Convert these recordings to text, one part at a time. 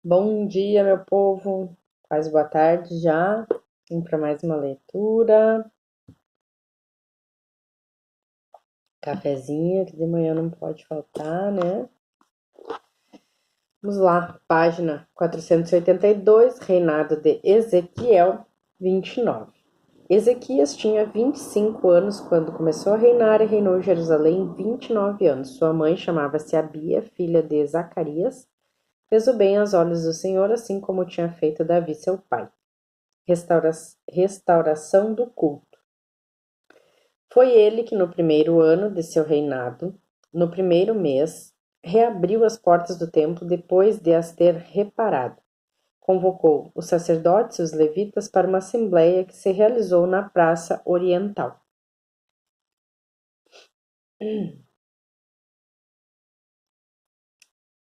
Bom dia, meu povo. Quase boa tarde já. Vamos para mais uma leitura. Cafezinho, que de manhã não pode faltar, né? Vamos lá, página 482, reinado de Ezequiel, 29. Ezequias tinha 25 anos quando começou a reinar e reinou em Jerusalém 29 anos. Sua mãe chamava-se Abia, filha de Zacarias. Fez o bem aos olhos do Senhor, assim como tinha feito Davi, seu pai. Restauração do culto. Foi ele que, no primeiro ano de seu reinado, no primeiro mês, reabriu as portas do templo depois de as ter reparado. Convocou os sacerdotes e os levitas para uma assembleia que se realizou na Praça Oriental.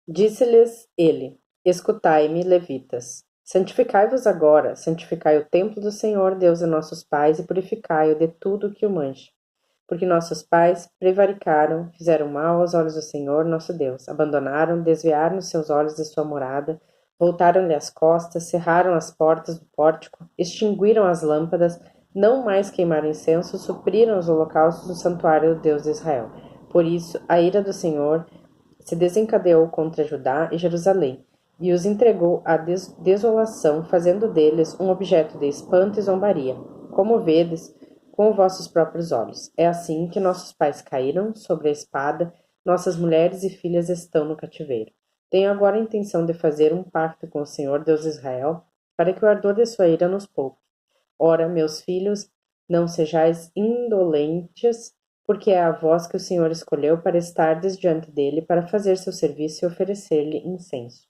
Disse-lhes ele: Escutai-me, levitas. Santificai-vos agora, santificai o templo do Senhor, Deus de nossos pais, e purificai-o de tudo que o manche. Porque nossos pais prevaricaram, fizeram mal aos olhos do Senhor, nosso Deus. Abandonaram, desviaram os seus olhos de sua morada, voltaram-lhe as costas, cerraram as portas do pórtico, extinguiram as lâmpadas, não mais queimaram incenso, supriram os holocaustos do santuário do Deus de Israel. Por isso, a ira do Senhor se desencadeou contra Judá e Jerusalém, e os entregou à desolação, fazendo deles um objeto de espanto e zombaria, como vedes com vossos próprios olhos. É assim que nossos pais caíram sobre a espada, nossas mulheres e filhas estão no cativeiro. Tenho agora a intenção de fazer um pacto com o Senhor, Deus de Israel, para que o ardor de sua ira nos poupe. Ora, meus filhos, não sejais indolentes, porque é a vós que o Senhor escolheu para estardes diante dele, para fazer seu serviço e oferecer-lhe incenso.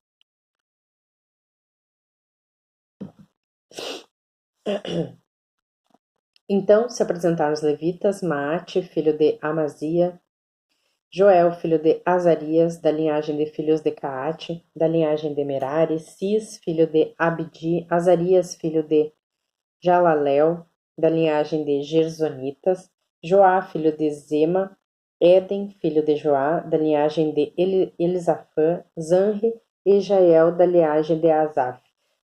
Então se apresentaram os levitas, Maate, filho de Amazia, Joel, filho de Azarias, da linhagem de filhos de Caate, da linhagem de Merari, Cis, filho de Abdi, Azarias, filho de Jalalel, da linhagem de Gersonitas, Joá, filho de Zema, Éden, filho de Joá, da linhagem de Elisafã, Zanri e Jael, da linhagem de Asaf,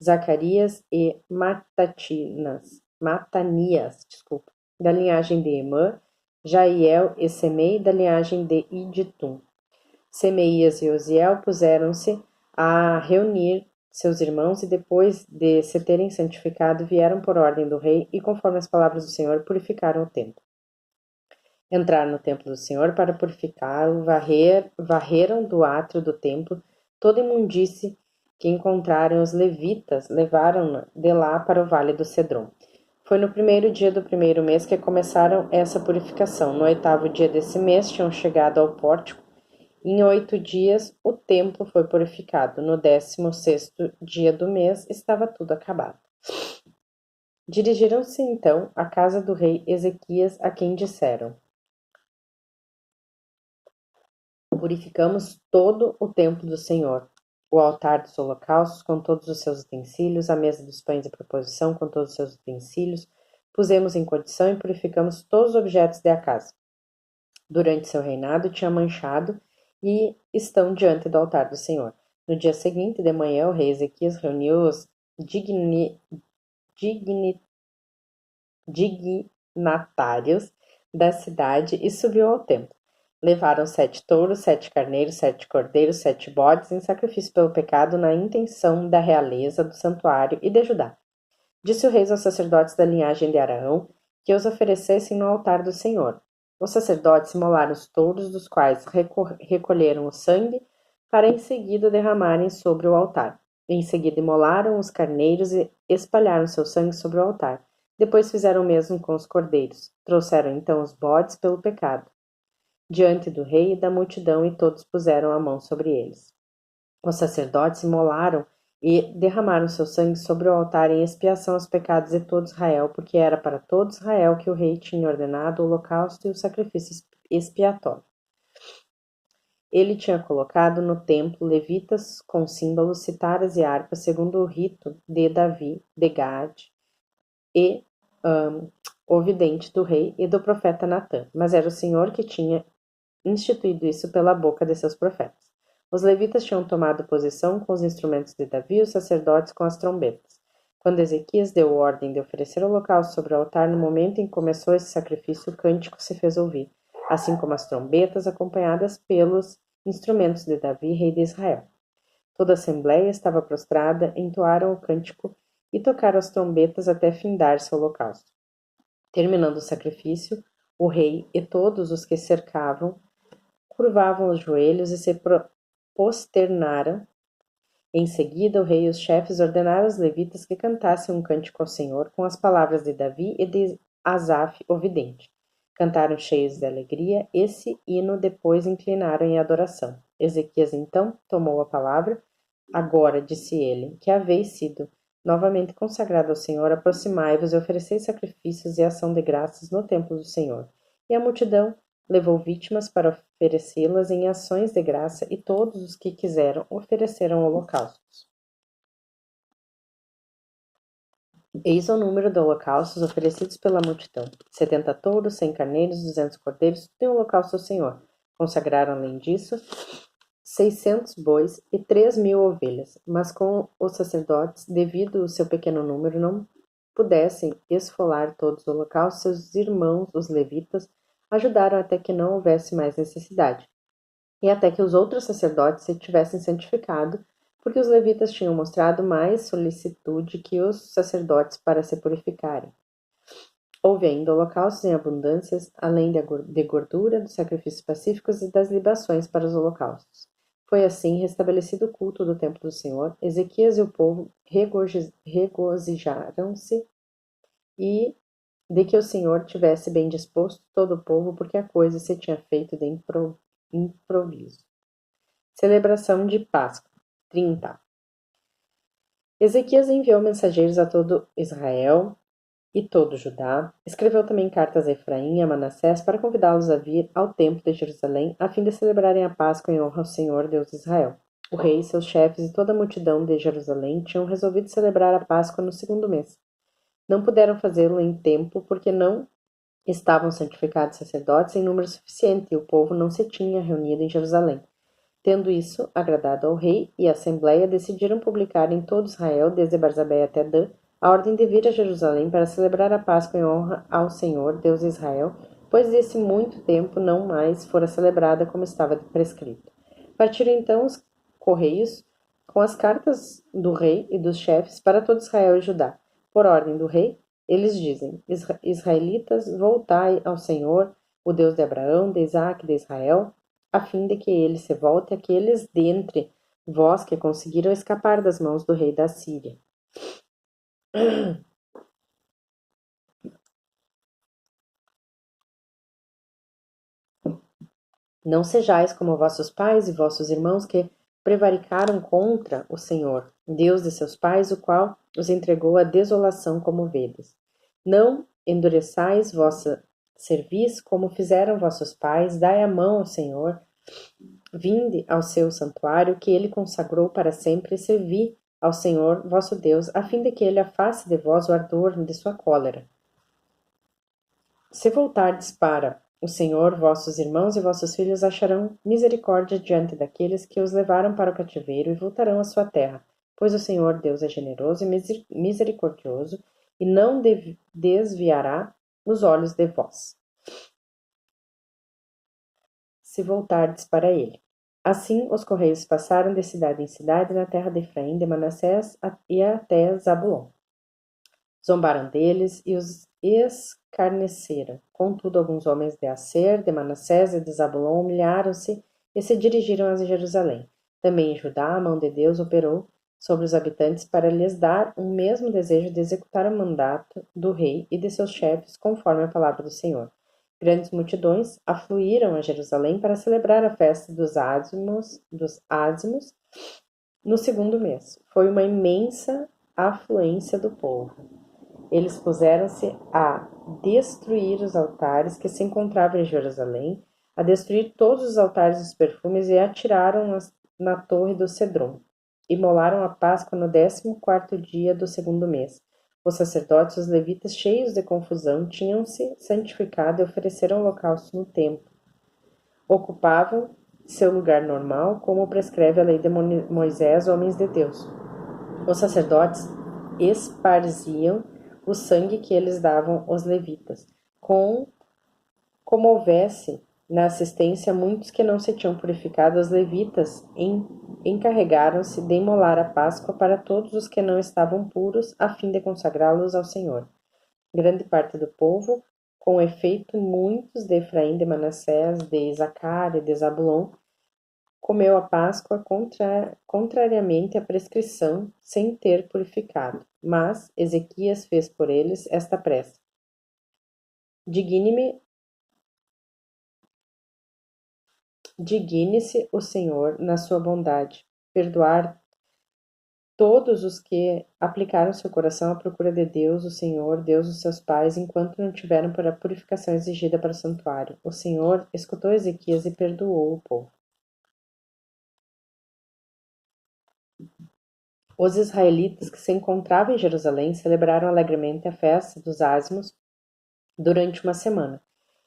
Zacarias e Matanias, da linhagem de Emã, Jaiel e Semei, da linhagem de Iditum. Semeías e Osiel puseram-se a reunir seus irmãos e depois de se terem santificado, vieram por ordem do rei e, conforme as palavras do Senhor, purificaram o templo. Entraram no templo do Senhor para purificá-lo, varreram do átrio do templo toda imundície que encontraram os levitas, levaram-na de lá para o vale do Cedron. Foi no primeiro dia do primeiro mês que começaram essa purificação. No oitavo dia desse mês tinham chegado ao pórtico. Em 8 dias o templo foi purificado. No 16º dia do mês estava tudo acabado. Dirigiram-se então à casa do rei Ezequias, a quem disseram: Purificamos todo o templo do Senhor, o altar dos holocaustos com todos os seus utensílios, a mesa dos pães de proposição com todos os seus utensílios, pusemos em condição e purificamos todos os objetos da casa. Durante seu reinado tinha manchado e estão diante do altar do Senhor. No dia seguinte, de manhã, o rei Ezequias reuniu os dignatários da cidade e subiu ao templo. Levaram 7 touros, 7 carneiros, 7 cordeiros, 7 bodes em sacrifício pelo pecado na intenção da realeza do santuário e de Judá. Disse o rei aos sacerdotes da linhagem de Araão que os oferecessem no altar do Senhor. Os sacerdotes imolaram os touros, dos quais recolheram o sangue, para em seguida derramarem sobre o altar. Em seguida imolaram os carneiros e espalharam seu sangue sobre o altar. Depois fizeram o mesmo com os cordeiros. Trouxeram então os bodes pelo pecado, diante do rei e da multidão, e todos puseram a mão sobre eles. Os sacerdotes imolaram e derramaram seu sangue sobre o altar em expiação aos pecados de todo Israel, porque era para todo Israel que o rei tinha ordenado o holocausto e o sacrifício expiatório. Ele tinha colocado no templo levitas com símbolos, citaras e harpas, segundo o rito de Davi, de Gade e o vidente do rei e do profeta Natã. Mas era o Senhor que tinha instituído isso pela boca de seus profetas. Os levitas tinham tomado posição com os instrumentos de Davi e os sacerdotes com as trombetas. Quando Ezequias deu ordem de oferecer o holocausto sobre o altar, no momento em que começou esse sacrifício, o cântico se fez ouvir, assim como as trombetas acompanhadas pelos instrumentos de Davi, rei de Israel. Toda a assembleia estava prostrada, entoaram o cântico e tocaram as trombetas até findar-se o holocausto. Terminando o sacrifício, o rei e todos os que cercavam curvavam os joelhos e se posternaram. Em seguida, o rei e os chefes ordenaram aos levitas que cantassem um cântico ao Senhor com as palavras de Davi e de Asaf, o vidente. Cantaram cheios de alegria esse hino, depois inclinaram em adoração. Ezequias então tomou a palavra. Agora, disse ele, que haveis sido novamente consagrado ao Senhor, aproximai-vos e ofereceis sacrifícios e ação de graças no templo do Senhor. E a multidão levou vítimas para oferecê-las em ações de graça, e todos os que quiseram ofereceram holocaustos. Eis o número de holocaustos oferecidos pela multidão: 70 touros, 100 carneiros, 200 cordeiros, tudo em holocausto ao Senhor. Consagraram, além disso, 600 bois e 3.000 ovelhas, mas com os sacerdotes, devido ao seu pequeno número, não pudessem esfolar todos os holocaustos, seus irmãos, os levitas, ajudaram até que não houvesse mais necessidade, e até que os outros sacerdotes se tivessem santificado, porque os levitas tinham mostrado mais solicitude que os sacerdotes para se purificarem. Houve ainda holocaustos em abundâncias, além de gordura, dos sacrifícios pacíficos e das libações para os holocaustos. Foi assim restabelecido o culto do templo do Senhor. Ezequias e o povo regozijaram-se e de que o Senhor tivesse bem disposto todo o povo, porque a coisa se tinha feito de improviso. Celebração de Páscoa. 30. Ezequias enviou mensageiros a todo Israel e todo Judá. Escreveu também cartas a Efraim e a Manassés para convidá-los a vir ao templo de Jerusalém, a fim de celebrarem a Páscoa em honra ao Senhor, Deus de Israel. O rei, seus chefes e toda a multidão de Jerusalém tinham resolvido celebrar a Páscoa no segundo mês. Não puderam fazê-lo em tempo, porque não estavam santificados sacerdotes em número suficiente, e o povo não se tinha reunido em Jerusalém. Tendo isso agradado ao rei e à assembleia, decidiram publicar em todo Israel, desde Barzabé até Dan, a ordem de vir a Jerusalém para celebrar a Páscoa em honra ao Senhor, Deus de Israel, pois desse muito tempo não mais fora celebrada como estava prescrito. Partiram então os correios com as cartas do rei e dos chefes para todo Israel e Judá. Por ordem do rei, eles dizem: Israelitas, voltai ao Senhor, o Deus de Abraão, de Isaque e de Israel, a fim de que ele se volte àqueles dentre vós que conseguiram escapar das mãos do rei da Síria. Não sejais como vossos pais e vossos irmãos que prevaricaram contra o Senhor, Deus de seus pais, o qual os entregou à desolação como vedes. Não endureçais vossa cerviz como fizeram vossos pais, dai a mão ao Senhor, vinde ao seu santuário que ele consagrou para sempre e servi ao Senhor vosso Deus, a fim de que ele afaste de vós o ardor de sua cólera. Se voltardes para o Senhor, vossos irmãos e vossos filhos acharão misericórdia diante daqueles que os levaram para o cativeiro e voltarão à sua terra, pois o Senhor Deus é generoso e misericordioso e não desviará os olhos de vós, se voltardes para ele. Assim os correios passaram de cidade em cidade na terra de Efraim, de Manassés e até Zabulon. Zombaram deles e os escarneceram. Contudo, alguns homens de Aser, de Manassés e de Zabulon humilharam-se e se dirigiram a Jerusalém. Também em Judá, a mão de Deus operou sobre os habitantes para lhes dar um mesmo desejo de executar o mandato do rei e de seus chefes, conforme a palavra do Senhor. Grandes multidões afluíram a Jerusalém para celebrar a festa dos ázimos no segundo mês. Foi uma imensa afluência do povo. Eles puseram-se a destruir os altares que se encontravam em Jerusalém, a destruir todos os altares dos perfumes e atiraram na torre do Cedron. Imolaram a Páscoa no 14º dia do segundo mês. Os sacerdotes e os levitas, cheios de confusão, tinham-se santificado e ofereceram holocausto no templo. Ocupavam seu lugar normal, como prescreve a lei de Moisés, homens de Deus. Os sacerdotes esparziam o sangue que eles davam aos levitas, como houvesse na assistência muitos que não se tinham purificado. Os levitas encarregaram-se de imolar a Páscoa para todos os que não estavam puros, a fim de consagrá-los ao Senhor. Grande parte do povo, com efeito muitos de Efraim, de Manassés, de Isacar e de Zabulon, comeu a Páscoa contrariamente à prescrição, sem ter purificado. Mas Ezequias fez por eles esta prece: Digne-se o Senhor, na sua bondade, perdoar todos os que aplicaram seu coração à procura de Deus, o Senhor, Deus dos seus pais, enquanto não tiveram por a purificação exigida para o santuário. O Senhor escutou Ezequias e perdoou o povo. Os israelitas que se encontravam em Jerusalém celebraram alegremente a festa dos ázimos durante uma semana,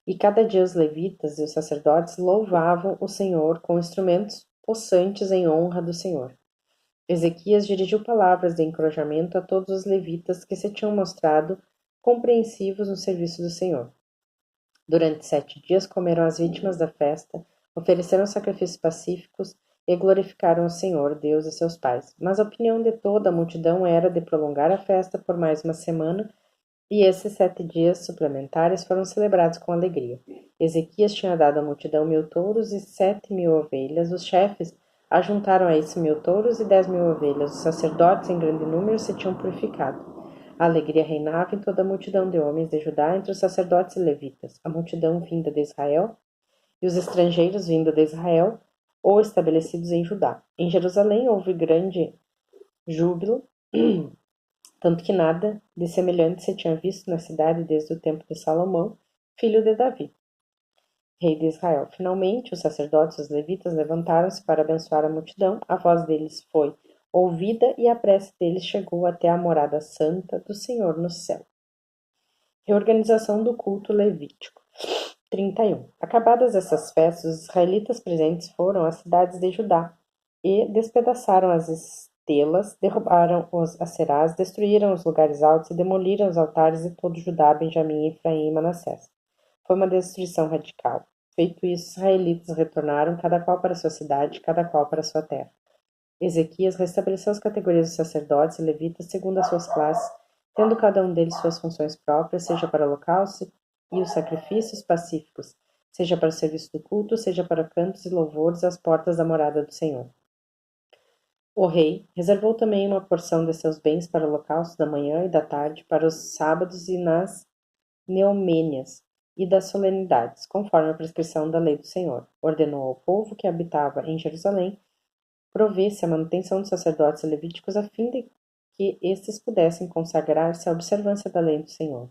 e cada dia os levitas e os sacerdotes louvavam o Senhor com instrumentos possantes em honra do Senhor. Ezequias dirigiu palavras de encorajamento a todos os levitas que se tinham mostrado compreensivos no serviço do Senhor. Durante 7 dias comeram as vítimas da festa, ofereceram sacrifícios pacíficos e glorificaram o Senhor, Deus e seus pais. Mas a opinião de toda a multidão era de prolongar a festa por mais uma semana, e esses 7 dias suplementares foram celebrados com alegria. Ezequias tinha dado à multidão 1.000 touros e 7.000 ovelhas. Os chefes ajuntaram a isso 1.000 touros e 10.000 ovelhas. Os sacerdotes, em grande número, se tinham purificado. A alegria reinava em toda a multidão de homens de Judá, entre os sacerdotes e levitas, a multidão vinda de Israel e os estrangeiros vindo de Israel ou estabelecidos em Judá. Em Jerusalém houve grande júbilo, tanto que nada de semelhante se tinha visto na cidade desde o tempo de Salomão, filho de Davi, rei de Israel. Finalmente, os sacerdotes e os levitas levantaram-se para abençoar a multidão. A voz deles foi ouvida e a prece deles chegou até a morada santa do Senhor no céu. Reorganização do culto levítico. 31. Acabadas essas festas, os israelitas presentes foram às cidades de Judá e despedaçaram as estelas, derrubaram os acerás, destruíram os lugares altos e demoliram os altares de todo Judá, Benjamim, Efraim e Manassés. Foi uma destruição radical. Feito isso, os israelitas retornaram, cada qual para sua cidade, cada qual para sua terra. Ezequias restabeleceu as categorias dos sacerdotes e levitas segundo as suas classes, tendo cada um deles suas funções próprias, seja para o holocausto e os sacrifícios pacíficos, seja para o serviço do culto, seja para cantos e louvores às portas da morada do Senhor. O rei reservou também uma porção de seus bens para o holocausto da manhã e da tarde, para os sábados e nas neomênias e das solenidades, conforme a prescrição da lei do Senhor. Ordenou ao povo que habitava em Jerusalém provesse a manutenção dos sacerdotes levíticos a fim de que estes pudessem consagrar-se à observância da lei do Senhor.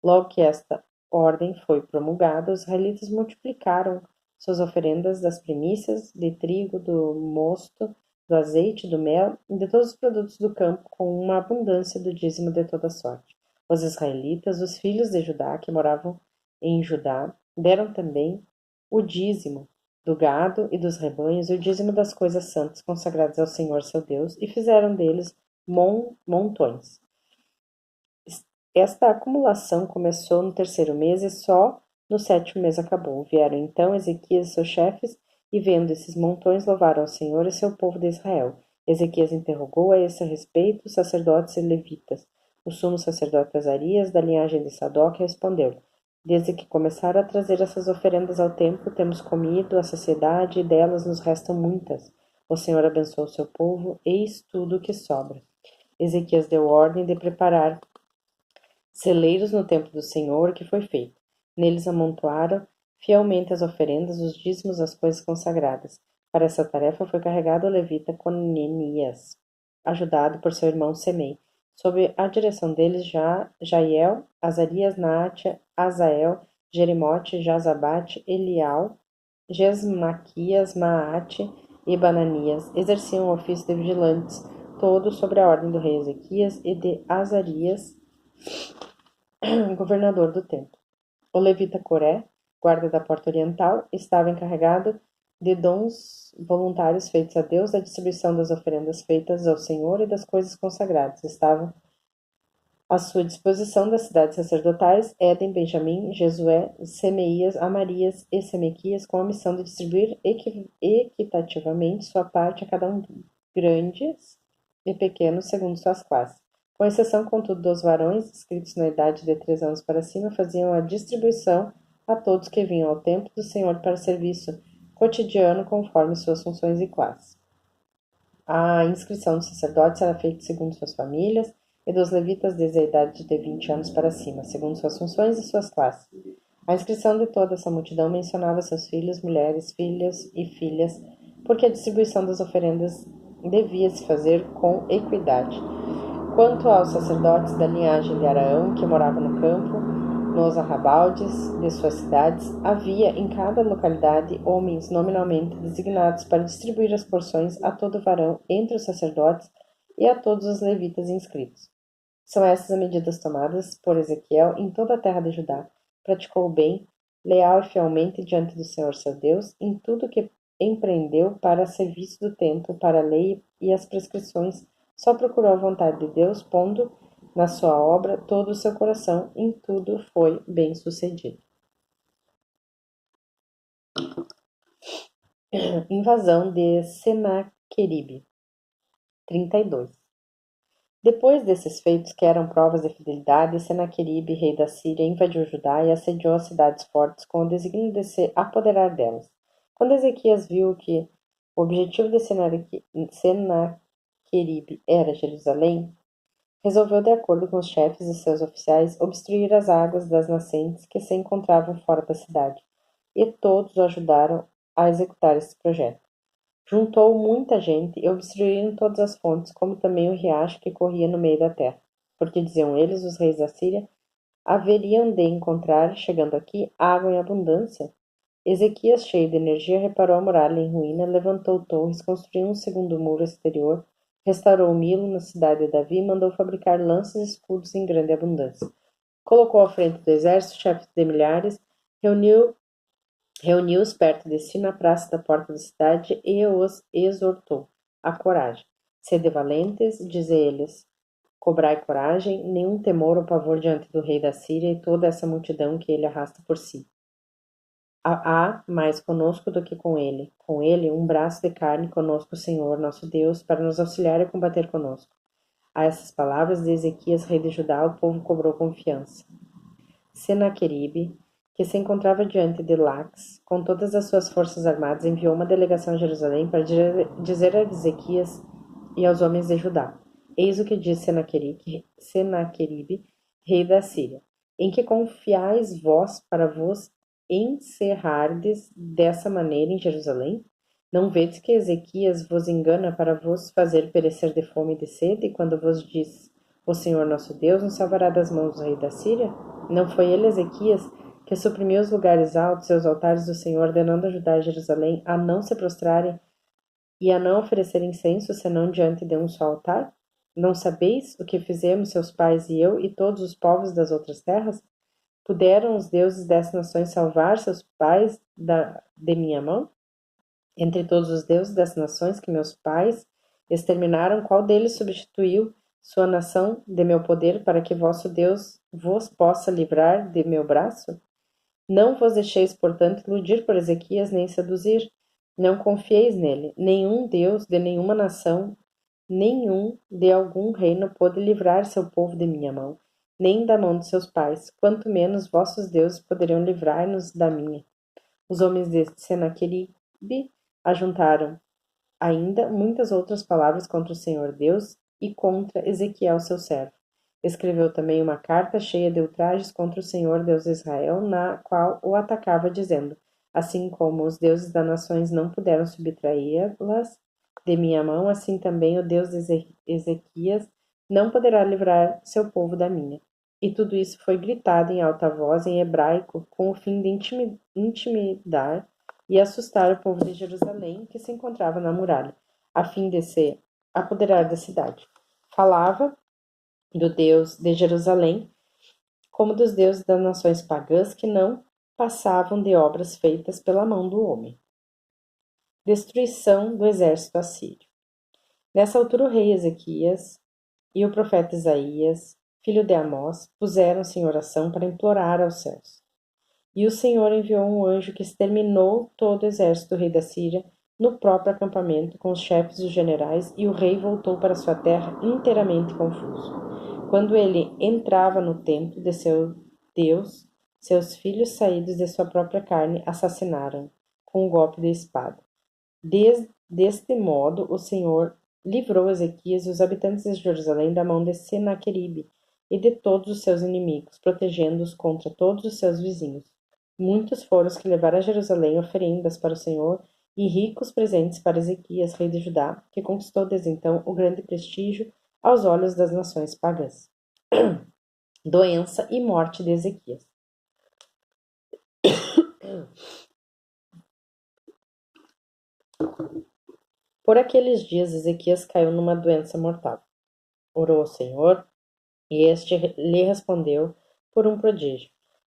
Logo que esta ordem foi promulgada, os israelitas multiplicaram suas oferendas das primícias, de trigo, do mosto, do azeite, do mel e de todos os produtos do campo, com uma abundância do dízimo de toda sorte. Os israelitas, os filhos de Judá, que moravam em Judá, deram também o dízimo do gado e dos rebanhos e o dízimo das coisas santas consagradas ao Senhor seu Deus, e fizeram deles montões. Esta acumulação começou no 3º mês e só no 7º mês acabou. Vieram então Ezequias e seus chefes, e vendo esses montões, louvaram ao Senhor e seu povo de Israel. Ezequias interrogou a esse respeito os sacerdotes e levitas. O sumo sacerdote Azarias, da linhagem de Sadoc, respondeu: Desde que começaram a trazer essas oferendas ao templo, temos comido a saciedade e delas nos restam muitas. O Senhor abençoou o seu povo, eis tudo o que sobra. Ezequias deu ordem de preparar celeiros no templo do Senhor, que foi feito. Neles amontoaram fielmente as oferendas, os dízimos, as coisas consagradas. Para essa tarefa foi carregado o levita Conenias, ajudado por seu irmão Semei. Sob a direção deles, Jaiel, Azarias, Naatia, Azael, Jerimote, Jazabate, Elial, Gesmaquias, Maate e Bananias exerciam o ofício de vigilantes, todos sob a ordem do rei Ezequias e de Azarias, governador do templo. O levita Coré, guarda da porta oriental, estava encarregado de dons voluntários feitos a Deus, da distribuição das oferendas feitas ao Senhor e das coisas consagradas. Estavam à sua disposição das cidades sacerdotais Éden, Benjamim, Jesué, Semeias, Amarias e Semequias, com a missão de distribuir equitativamente sua parte a cada um, grandes e pequenos, segundo suas classes. Com exceção, contudo, dos varões, inscritos na idade de 3 anos para cima, faziam a distribuição a todos que vinham ao templo do Senhor para serviço cotidiano conforme suas funções e classes. A inscrição dos sacerdotes era feita segundo suas famílias, e dos levitas desde a idade de 20 anos para cima, segundo suas funções e suas classes. A inscrição de toda essa multidão mencionava seus filhos, mulheres, filhos e filhas, porque a distribuição das oferendas devia se fazer com equidade. Quanto aos sacerdotes da linhagem de Araão, que moravam no campo, nos arrabaldes de suas cidades, havia em cada localidade homens nominalmente designados para distribuir as porções a todo varão entre os sacerdotes e a todos os levitas inscritos. São essas as medidas tomadas por Ezequiel em toda a terra de Judá. Praticou o bem, leal e fielmente diante do Senhor seu Deus, em tudo que empreendeu para serviço do templo, para a lei e as prescrições. Só procurou a vontade de Deus, pondo na sua obra todo o seu coração, em tudo foi bem sucedido. Invasão de Senaqueribe. 32. Depois desses feitos, que eram provas de fidelidade, Senaqueribe, rei da Síria, invadiu Judá e assediou as cidades fortes com o desígnio de se apoderar delas. Quando Ezequias viu que o objetivo de Senaqueribe era Jerusalém, resolveu, de acordo com os chefes e seus oficiais, obstruir as águas das nascentes que se encontravam fora da cidade, e todos o ajudaram a executar esse projeto. Juntou muita gente e obstruíram todas as fontes, como também o riacho que corria no meio da terra, porque, diziam eles, os reis da Síria haveriam de encontrar, chegando aqui, água em abundância. Ezequias, cheio de energia, reparou a muralha em ruína, levantou torres, construiu um segundo muro exterior, restaurou Milo na cidade de Davi e mandou fabricar lanças e escudos em grande abundância. Colocou à frente do exército chefes de milhares, reuniu-os perto de si na praça da porta da cidade e os exortou à coragem. Sede valentes, diz eles, cobrai coragem, nenhum temor ou pavor diante do rei da Síria e toda essa multidão que ele arrasta por si. Há mais conosco do que com ele um braço de carne conosco o Senhor, nosso Deus, para nos auxiliar e combater conosco. A essas palavras de Ezequias, rei de Judá, o povo cobrou confiança. Senaqueribe, que se encontrava diante de Lax, com todas as suas forças armadas, enviou uma delegação a Jerusalém para dizer a Ezequias e aos homens de Judá: Eis o que diz Senaqueribe, rei da Síria: Em que confiais vós para vos encerrardes dessa maneira em Jerusalém? Não vedes que Ezequias vos engana para vos fazer perecer de fome e de sede, quando vos diz: O Senhor nosso Deus nos salvará das mãos do rei da Síria? Não foi ele, Ezequias, que suprimiu os lugares altos e os altares do Senhor, ordenando a Judá e Jerusalém a não se prostrarem e a não oferecer incenso, senão diante de um só altar? Não sabeis o que fizemos seus pais e eu e todos os povos das outras terras? Puderam os deuses dessas nações salvar seus pais de minha mão? Entre todos os deuses das nações que meus pais exterminaram, qual deles substituiu sua nação de meu poder para que vosso Deus vos possa livrar de meu braço? Não vos deixeis, portanto, iludir por Ezequias, nem seduzir. Não confieis nele. Nenhum Deus de nenhuma nação, nenhum de algum reino pôde livrar seu povo de minha mão, nem da mão de seus pais, quanto menos vossos deuses poderiam livrar-nos da minha. Os homens de Senaqueribe ajuntaram ainda muitas outras palavras contra o Senhor Deus e contra Ezequiel, seu servo. Escreveu também uma carta cheia de ultrajes contra o Senhor Deus de Israel, na qual o atacava, dizendo: Assim como os deuses das nações não puderam subtraí-las de minha mão, assim também o Deus de Ezequias não poderá livrar seu povo da minha. E tudo isso foi gritado em alta voz em hebraico, com o fim de intimidar e assustar o povo de Jerusalém, que se encontrava na muralha, a fim de se apoderar da cidade. Falava do Deus de Jerusalém, como dos deuses das nações pagãs que não passavam de obras feitas pela mão do homem. Destruição do exército assírio. Nessa altura o rei Ezequias e o profeta Isaías, filho de Amós, puseram-se em oração para implorar aos céus. E o Senhor enviou um anjo que exterminou todo o exército do rei da Síria no próprio acampamento, com os chefes dos generais, e o rei voltou para sua terra inteiramente confuso. Quando ele entrava no templo de seu Deus, seus filhos saídos de sua própria carne assassinaram com um golpe de espada. Deste modo, o Senhor livrou Ezequias e os habitantes de Jerusalém da mão de Senaqueribe e de todos os seus inimigos, protegendo-os contra todos os seus vizinhos. Muitos foram os que levaram a Jerusalém oferendas para o Senhor e ricos presentes para Ezequias, rei de Judá, que conquistou desde então o grande prestígio aos olhos das nações pagãs. Doença e morte de Ezequias. Por aqueles dias, Ezequias caiu numa doença mortal. Orou ao Senhor, e este lhe respondeu por um prodígio.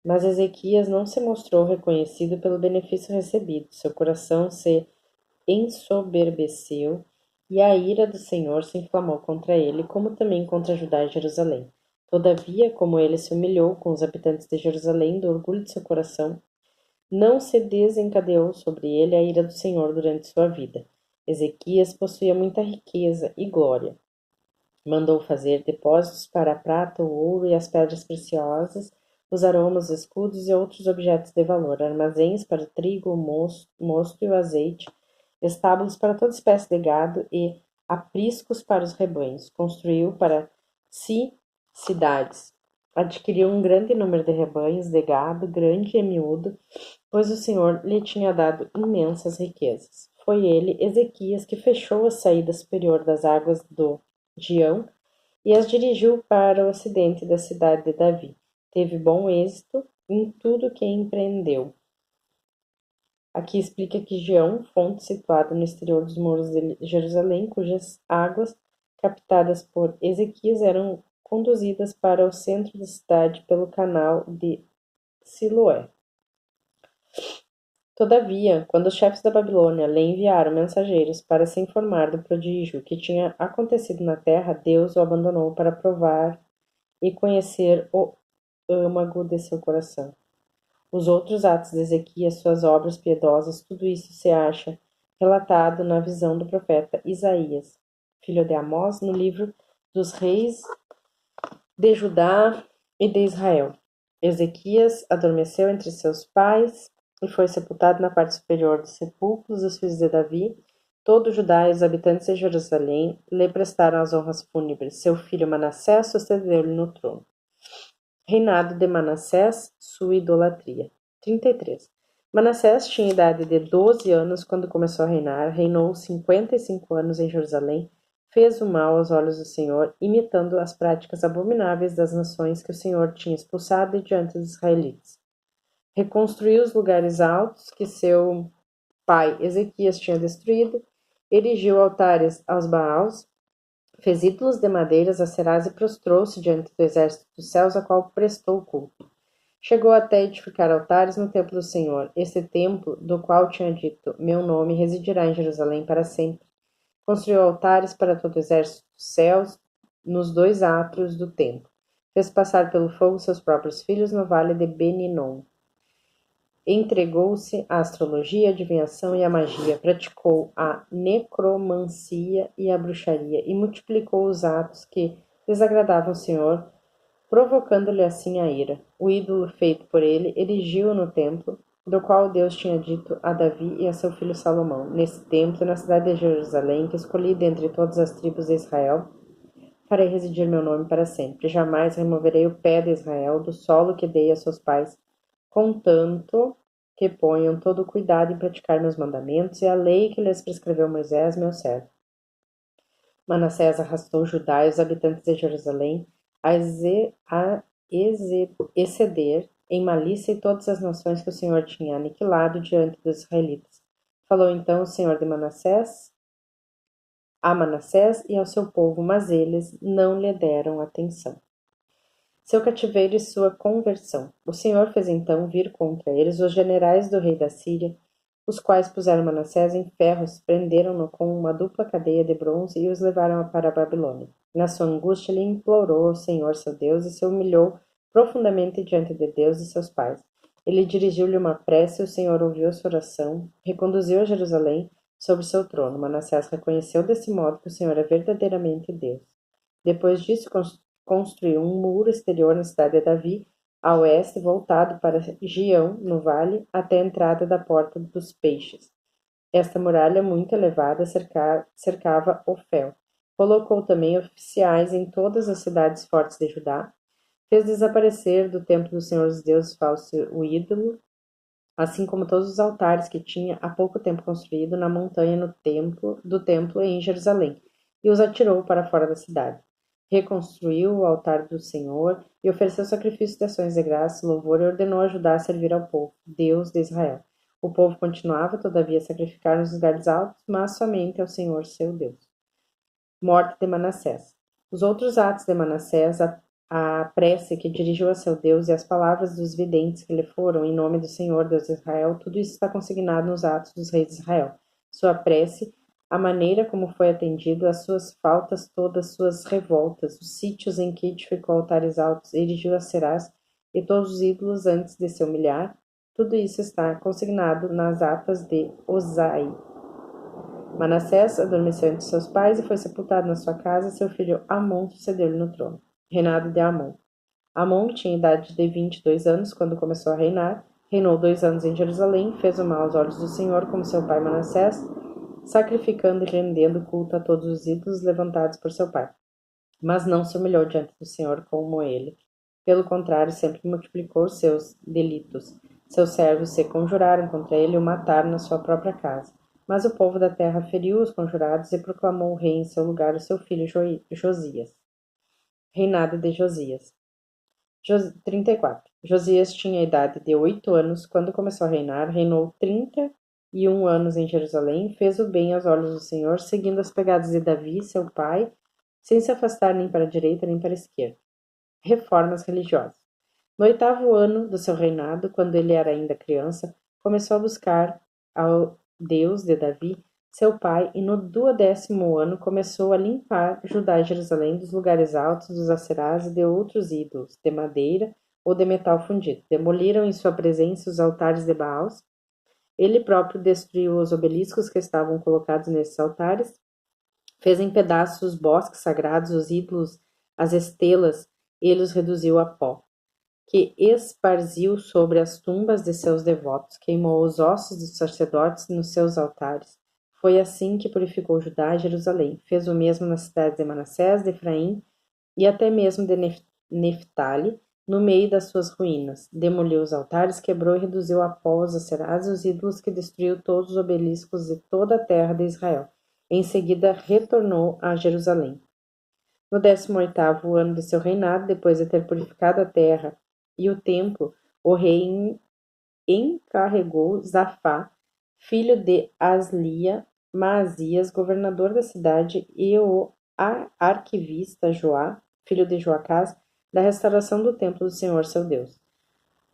Mas Ezequias não se mostrou reconhecido pelo benefício recebido. Seu coração se ensoberbeceu, e a ira do Senhor se inflamou contra ele, como também contra Judá e Jerusalém. Todavia, como ele se humilhou com os habitantes de Jerusalém do orgulho de seu coração, não se desencadeou sobre ele a ira do Senhor durante sua vida. Ezequias possuía muita riqueza e glória. Mandou fazer depósitos para a prata, o ouro e as pedras preciosas, os aromas, os escudos e outros objetos de valor, armazéns para o trigo, o mosto e o azeite, estábulos para toda espécie de gado e apriscos para os rebanhos. Construiu para si cidades. Adquiriu um grande número de rebanhos de gado, grande e miúdo, pois o Senhor lhe tinha dado imensas riquezas. Foi ele, Ezequias, que fechou a saída superior das águas do Gião e as dirigiu para o ocidente da cidade de Davi. Teve bom êxito em tudo que empreendeu. Aqui explica que Gião, fonte situada no exterior dos muros de Jerusalém, cujas águas, captadas por Ezequias, eram conduzidas para o centro da cidade pelo canal de Siloé. Todavia, quando os chefes da Babilônia lhe enviaram mensageiros para se informar do prodígio que tinha acontecido na terra, Deus o abandonou para provar e conhecer o âmago de seu coração. Os outros atos de Ezequias, suas obras piedosas, tudo isso se acha relatado na visão do profeta Isaías, filho de Amós, no livro dos reis de Judá e de Israel. Ezequias adormeceu entre seus pais e foi sepultado na parte superior dos sepulcros dos filhos de Davi. Todo Judá e os habitantes de Jerusalém lhe prestaram as honras fúnebres. Seu filho Manassés sucedeu-lhe no trono. Reinado de Manassés, sua idolatria. 33. Manassés tinha idade de 12 anos quando começou a reinar, reinou 55 anos em Jerusalém, fez o mal aos olhos do Senhor, imitando as práticas abomináveis das nações que o Senhor tinha expulsado de diante dos israelitas. Reconstruiu os lugares altos que seu pai Ezequias tinha destruído, erigiu altares aos Baals, fez ídolos de madeiras a Serás e prostrou-se diante do exército dos céus, a qual prestou culto. Chegou até edificar altares no templo do Senhor, esse templo do qual tinha dito, meu nome residirá em Jerusalém para sempre. Construiu altares para todo o exército dos céus nos 2 átrios do templo. Fez passar pelo fogo seus próprios filhos no vale de Ben-Hinom. Entregou-se à astrologia, à adivinhação e à magia, praticou a necromancia e a bruxaria, e multiplicou os atos que desagradavam ao Senhor, provocando-lhe assim a ira. O ídolo feito por ele erigiu-o no templo, do qual Deus tinha dito a Davi e a seu filho Salomão. Nesse templo, na cidade de Jerusalém, que escolhi dentre todas as tribos de Israel, farei residir meu nome para sempre. Jamais removerei o pé de Israel do solo que dei a seus pais, contanto que ponham todo o cuidado em praticar meus mandamentos e a lei que lhes prescreveu Moisés, meu servo. Manassés arrastou Judá e os habitantes de Jerusalém a exceder em malícia e todas as nações que o Senhor tinha aniquilado diante dos israelitas. Falou então o Senhor de a Manassés e ao seu povo, mas eles não lhe deram atenção. Seu cativeiro e sua conversão. O Senhor fez então vir contra eles os generais do rei da Síria os quais puseram Manassés em ferros, prenderam-no com uma dupla cadeia de bronze e os levaram para a Babilônia. Na sua angústia, ele implorou ao Senhor seu Deus e se humilhou profundamente diante de Deus e seus pais. Ele dirigiu-lhe uma prece e o Senhor ouviu a sua oração, reconduziu a Jerusalém sobre seu trono. Manassés reconheceu desse modo que o Senhor é verdadeiramente Deus. Depois disso, construiu um muro exterior na cidade de Davi, a oeste, voltado para Gião, no vale, até a entrada da Porta dos Peixes. Esta muralha muito elevada cercava Ofel. Colocou também oficiais em todas as cidades fortes de Judá. Fez desaparecer do templo do Senhor dos deuses falso o ídolo, assim como todos os altares que tinha há pouco tempo construído na montanha do templo em Jerusalém, e os atirou para fora da cidade. Reconstruiu o altar do Senhor e ofereceu sacrifícios de ações de graça, louvor e ordenou a Judá a servir ao povo, Deus de Israel. O povo continuava, todavia, a sacrificar nos lugares altos, mas somente ao Senhor seu Deus. Morte de Manassés. Os outros atos de Manassés, a prece que dirigiu a seu Deus e as palavras dos videntes que lhe foram em nome do Senhor Deus de Israel, tudo isso está consignado nos Atos dos Reis de Israel. Sua prece, a maneira como foi atendido, as suas faltas todas, suas revoltas, os sítios em que edificou altares altos, erigiu Aserás e todos os ídolos antes de se humilhar, tudo isso está consignado nas atas de Osai. Manassés adormeceu entre seus pais e foi sepultado na sua casa, seu filho Amon sucedeu-lhe no trono. Reinado de Amon. Amon tinha idade de 22 anos quando começou a reinar, reinou 2 anos em Jerusalém, fez o mal aos olhos do Senhor como seu pai Manassés, sacrificando e rendendo culto a todos os ídolos levantados por seu pai. Mas não se humilhou diante do Senhor como ele. Pelo contrário, sempre multiplicou seus delitos. Seus servos se conjuraram contra ele e o mataram na sua própria casa. Mas o povo da terra feriu os conjurados e proclamou o rei em seu lugar o seu filho Josias. Reinado de Josias. 34. Josias tinha a idade de 8 anos quando começou a reinar, reinou 31 anos em Jerusalém, fez o bem aos olhos do Senhor, seguindo as pegadas de Davi, seu pai, sem se afastar nem para a direita nem para a esquerda. Reformas religiosas. No 8º ano do seu reinado, quando ele era ainda criança, começou a buscar ao Deus de Davi, seu pai, e no 12º ano começou a limpar Judá e Jerusalém dos lugares altos, dos acerás e de outros ídolos, de madeira ou de metal fundido. Demoliram em sua presença os altares de Baals. Ele próprio destruiu os obeliscos que estavam colocados nesses altares, fez em pedaços os bosques sagrados, os ídolos, as estelas, ele os reduziu a pó, que esparziu sobre as tumbas de seus devotos, queimou os ossos dos sacerdotes nos seus altares. Foi assim que purificou Judá e Jerusalém. Fez o mesmo nas cidades de Manassés, de Efraim e até mesmo de Neftali, no meio das suas ruínas. Demoliu os altares, quebrou e reduziu a pó os acerás e os ídolos, que destruiu todos os obeliscos de toda a terra de Israel. Em seguida, retornou a Jerusalém. No 18º ano de seu reinado, depois de ter purificado a terra e o templo, o rei encarregou Zafá, filho de Aslia, Maasias, governador da cidade, e o arquivista Joá, filho de Joacás, da restauração do templo do Senhor seu Deus.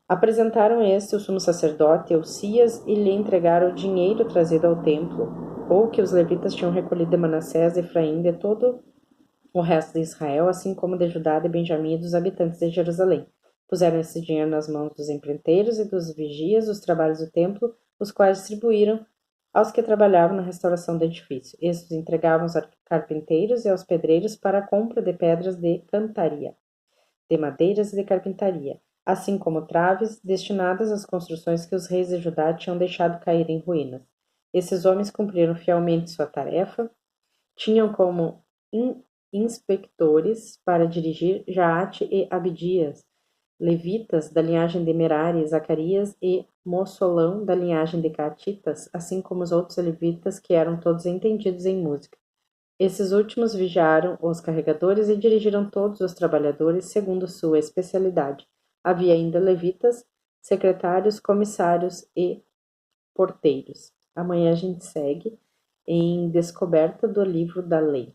Apresentaram este o sumo sacerdote Eucias e lhe entregaram o dinheiro trazido ao templo, ou que os levitas tinham recolhido de Manassés, de Efraim, de todo o resto de Israel, assim como de Judá, de Benjamim e dos habitantes de Jerusalém. Puseram esse dinheiro nas mãos dos empreiteiros e dos vigias dos trabalhos do templo, os quais distribuíram aos que trabalhavam na restauração do edifício. Estes entregavam aos carpinteiros e aos pedreiros para a compra de pedras de cantaria, de madeiras e de carpintaria, assim como traves destinadas às construções que os reis de Judá tinham deixado cair em ruínas. Esses homens cumpriram fielmente sua tarefa, tinham como inspectores para dirigir Jaate e Abdias, levitas da linhagem de Merari, Zacarias e Mossolão da linhagem de Catitas, assim como os outros levitas que eram todos entendidos em música. Esses últimos vigiaram os carregadores e dirigiram todos os trabalhadores segundo sua especialidade. Havia ainda levitas, secretários, comissários e porteiros. Amanhã a gente segue em Descoberta do Livro da Lei.